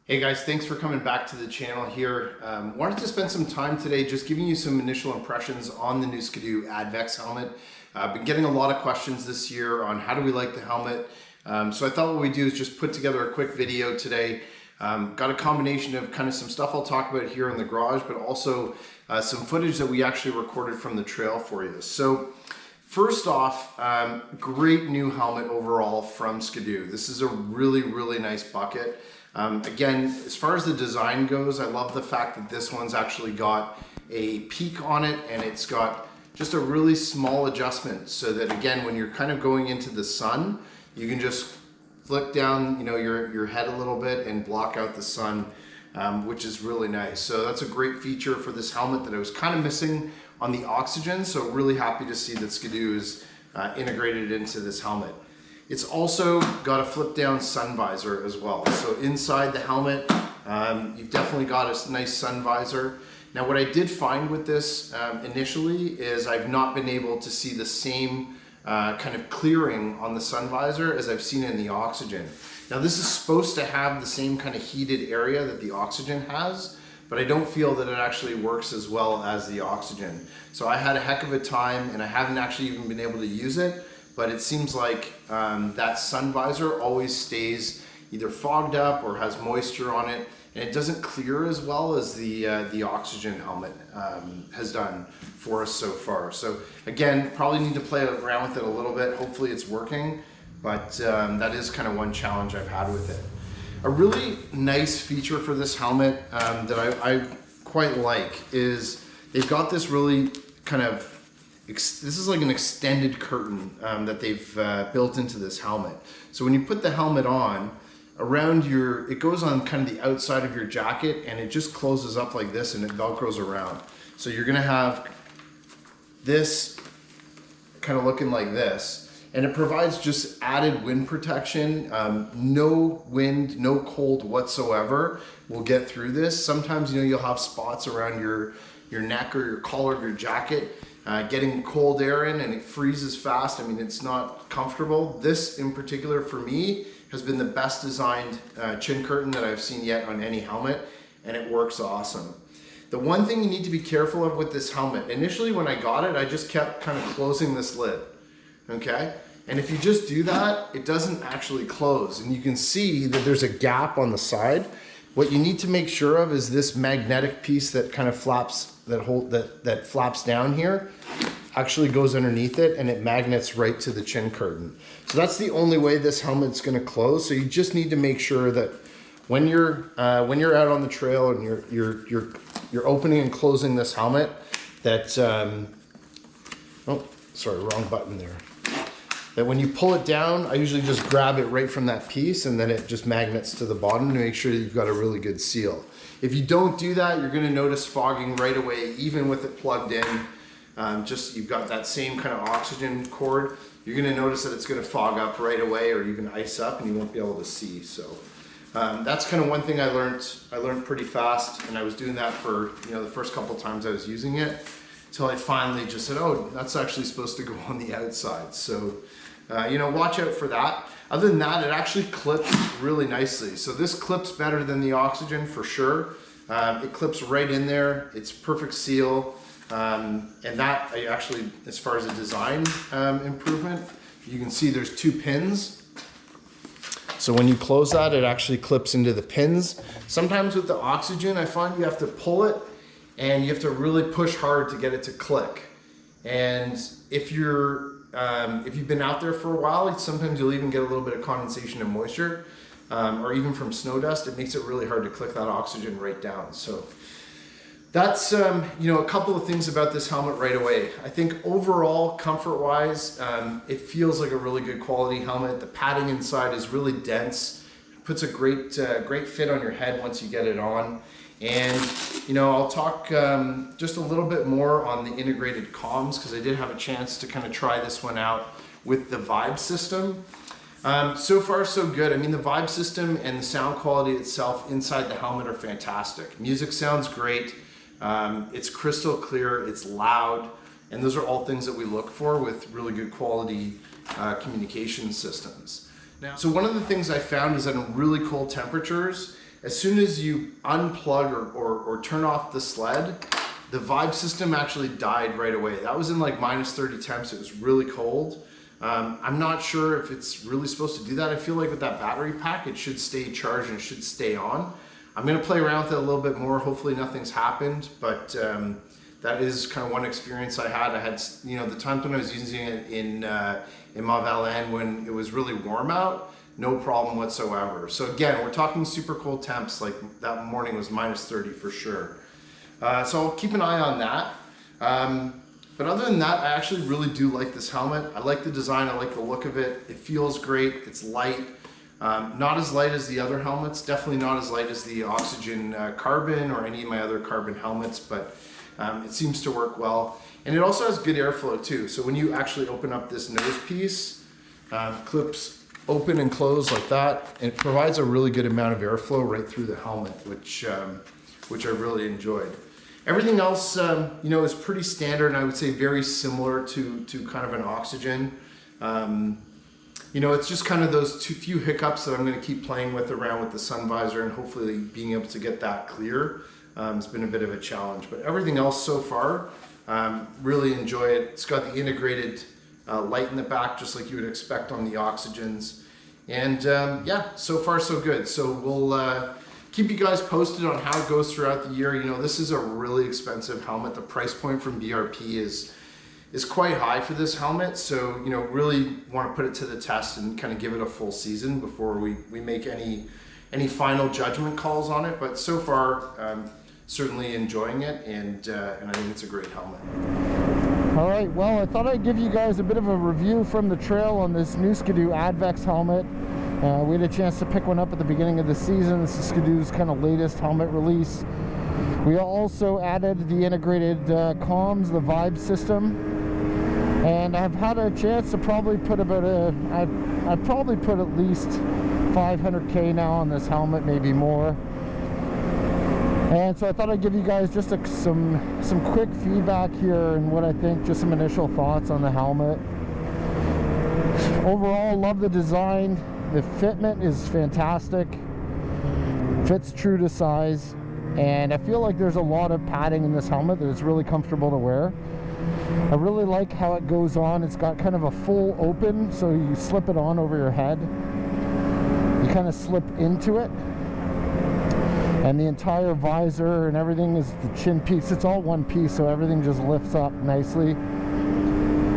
Hey guys, thanks for coming back to the channel here. Wanted to spend some time today just giving you some initial impressions on the new Ski-doo Advex helmet. I've been getting a lot of questions this year on how do we like the helmet. So I thought what we do is just put together a quick video today. Got a combination of kind of some stuff I'll talk about here in the garage, but also some footage that we actually recorded from the trail for you. So first off, great new helmet overall from Ski-doo. This is a really nice bucket. Again, as far as the design goes, I love the fact that this one's actually got a peak on it, and it's got just a really small adjustment so that, again, when you're kind of going into the sun, you can just flick down, your head a little bit and block out the sun, which is really nice. So that's a great feature for this helmet that I was kind of missing on the Oxygen. So really happy to see that Ski-doo is integrated into this helmet. It's also got a flip down sun visor as well. So inside the helmet, you've definitely got a nice sun visor. Now what I did find with this initially is I've not been able to see the same kind of clearing on the sun visor as I've seen in the Oxygen. Now this is supposed to have the same kind of heated area that the Oxygen has, but I don't feel that it actually works as well as the Oxygen. So I had a heck of a time, and I haven't actually even been able to use it. But it seems like that sun visor always stays either fogged up or has moisture on it, and it doesn't clear as well as the Oxygen helmet has done for us so far. So again, probably need to play around with it a little bit. Hopefully it's working, but that is kind of one challenge I've had with it. A really nice feature for this helmet that I quite like is they've got this really kind of this is like an extended curtain that they've built into this helmet. So when you put the helmet on, it goes on kind of the outside of your jacket, and it just closes up like this and it velcros around. So you're gonna have this kind of looking like this, and it provides just added wind protection. No wind, no cold whatsoever will get through this. Sometimes you'll have spots around your neck or your collar of your jacket, getting cold air in, and it freezes fast. I mean, it's not comfortable. This in particular for me has been the best designed chin curtain that I've seen yet on any helmet, and it works awesome. The one thing you need to be careful of with this helmet, initially when I got it, I just kept kind of closing this lid, okay? And if you just do that, it doesn't actually close, and you can see that there's a gap on the side. What you need to make sure of is this magnetic piece that kind of flaps, that flaps down here, actually goes underneath it, and it magnets right to the chin curtain. So that's the only way this helmet's going to close. So you just need to make sure that when you're out on the trail and you're opening and closing this helmet, that oh, sorry, wrong button there. That when you pull it down, I usually just grab it right from that piece, and then it just magnets to the bottom to make sure that you've got a really good seal. If you don't do that, you're gonna notice fogging right away, even with it plugged in. You've got that same kind of Oxygen cord. You're gonna notice that it's gonna fog up right away, or even ice up, and you won't be able to see. So that's kind of one thing I learned pretty fast, and I was doing that for the first couple times I was using it, until I finally just said, oh, that's actually supposed to go on the outside. So watch out for that. Other than that, it actually clips really nicely. So this clips better than the Oxygen for sure. It clips right in there. It's perfect seal. And that actually, as far as a design improvement, you can see there's 2 pins. So when you close that, it actually clips into the pins. Sometimes with the Oxygen, I find you have to pull it, and you have to really push hard to get it to click. And if you've been out there for a while, sometimes you'll even get a little bit of condensation and moisture, or even from snow dust. It makes it really hard to click that Oxygen right down. So that's a couple of things about this helmet right away. I think overall, comfort-wise, it feels like a really good quality helmet. The padding inside is really dense. It puts a great fit on your head once you get it on. And I'll talk just a little bit more on the integrated comms, because I did have a chance to kind of try this one out with the Vibe system. So far so good. I mean, the Vibe system and the sound quality itself inside the helmet are fantastic. Music sounds great. It's crystal clear, it's loud, and those are all things that we look for with really good quality communication systems. So one of the things I found is that in really cold temperatures, as soon as you unplug or turn off the sled, the vibe system actually died right away. That was in like minus 30 temps. It was really cold. I'm not sure if it's really supposed to do that. I feel like with that battery pack, it should stay charged and it should stay on. I'm gonna play around with it a little bit more. Hopefully nothing's happened, but that is kind of one experience I had. I had, you know, the times when I was using it in Mont-Valin when it was really warm out, no problem whatsoever. So again, we're talking super cold temps, like that morning was minus 30 for sure. So I'll keep an eye on that. But other than that, I actually really do like this helmet. I like the design, I like the look of it. It feels great, it's light. Not as light as the other helmets, definitely not as light as the Oxygen Carbon or any of my other carbon helmets, but it seems to work well. And it also has good airflow too. So when you actually open up this nose piece, clips open and close like that, and it provides a really good amount of airflow right through the helmet, which I really enjoyed. Everything else, you know, is pretty standard, and I would say very similar to kind of an Oxygen. You know, it's just kind of those few hiccups that I'm going to keep playing with around with the sun visor, and hopefully being able to get that clear. It's been a bit of a challenge, but everything else so far, really enjoy it. It's got the integrated light in the back, just like you would expect on the Oxygens. And yeah, so far so good. So we'll keep you guys posted on how it goes throughout the year. You know, this is a really expensive helmet. The price point from BRP is quite high for this helmet. So, you know, really want to put it to the test and kind of give it a full season before we make any final judgment calls on it. But so far, certainly enjoying it, and I think it's a great helmet. All right, well, I thought I'd give you guys a bit of a review from the trail on this new Ski-doo Advex helmet. We had a chance to pick one up at the beginning of the season. This is Ski-doo's kind of latest helmet release. We also added the integrated comms, the vibe system, and I've had a chance to probably put about I've probably put at least 500K now on this helmet, maybe more. And so I thought I'd give you guys just some quick feedback here and what I think, just some initial thoughts on the helmet. Overall, love the design. The fitment is fantastic. Fits true to size. And I feel like there's a lot of padding in this helmet that is really comfortable to wear. I really like how it goes on. It's got kind of a full open, so you slip it on over your head. You kind of slip into it. And the entire visor and everything is the chin piece. It's all one piece, so everything just lifts up nicely.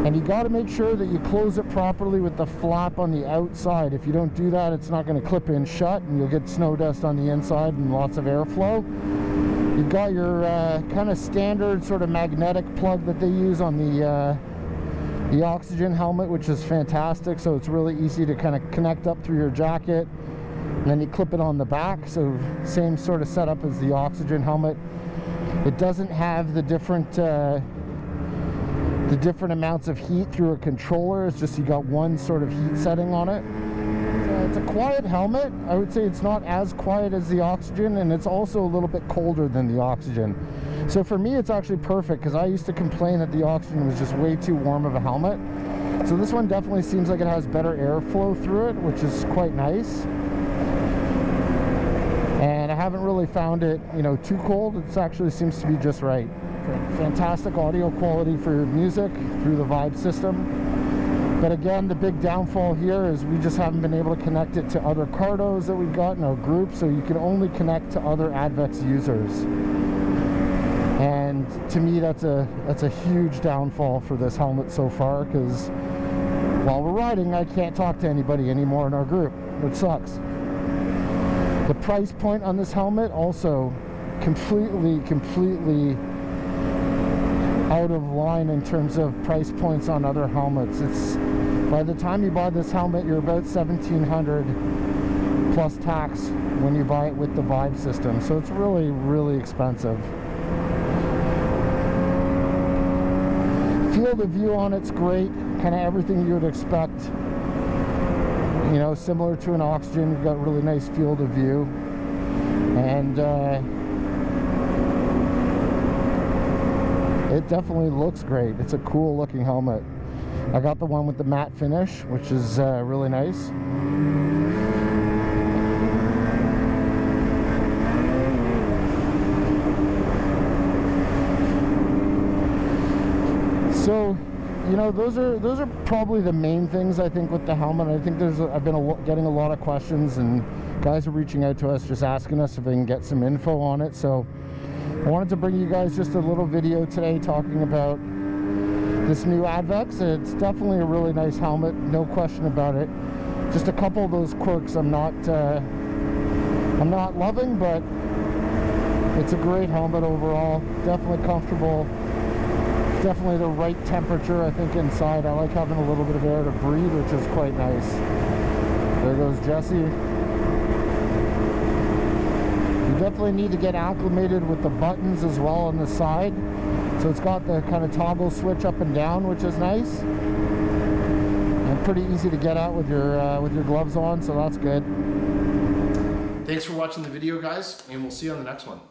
And you got to make sure that you close it properly with the flap on the outside. If you don't do that, it's not going to clip in shut, and you'll get snow dust on the inside and lots of airflow. You've got your kind of standard sort of magnetic plug that they use on the Oxygen helmet, which is fantastic. So it's really easy to kind of connect up through your jacket. And then you clip it on the back, so same sort of setup as the Oxygen helmet. It doesn't have the different amounts of heat through a controller. It's just you got one sort of heat setting on it. It's a quiet helmet. I would say it's not as quiet as the Oxygen, and it's also a little bit colder than the Oxygen. So for me, it's actually perfect, because I used to complain that the Oxygen was just way too warm of a helmet. So this one definitely seems like it has better airflow through it, which is quite nice. And I haven't really found it, you know, too cold. It actually seems to be just right. Fantastic audio quality for your music through the vibe system. But again, the big downfall here is we just haven't been able to connect it to other cardos that we've got in our group, so you can only connect to other Advex users. And to me, that's a huge downfall for this helmet so far, because while we're riding, I can't talk to anybody anymore in our group, which sucks. The price point on this helmet also completely out of line in terms of price points on other helmets. It's, by the time you buy this helmet, you're about $1,700 plus tax when you buy it with the vibe system. So it's really expensive. Field of view on it's great, kind of everything you would expect. You know, similar to an Oxygen, you've got really nice field of view. And it definitely looks great. It's a cool looking helmet. I got the one with the matte finish, which is really nice. So, you know, those are probably the main things I think with the helmet. I think I've been getting a lot of questions, and guys are reaching out to us just asking us if they can get some info on it. So I wanted to bring you guys just a little video today talking about this new Advex. It's definitely a really nice helmet, no question about it. Just a couple of those quirks I'm not loving, but it's a great helmet overall. Definitely comfortable. Definitely the right temperature, I think, inside. I like having a little bit of air to breathe, which is quite nice. There goes Jesse. You definitely need to get acclimated with the buttons as well on the side. So it's got the kind of toggle switch up and down, which is nice. And pretty easy to get out with your gloves on, so that's good. Thanks for watching the video, guys, and we'll see you on the next one.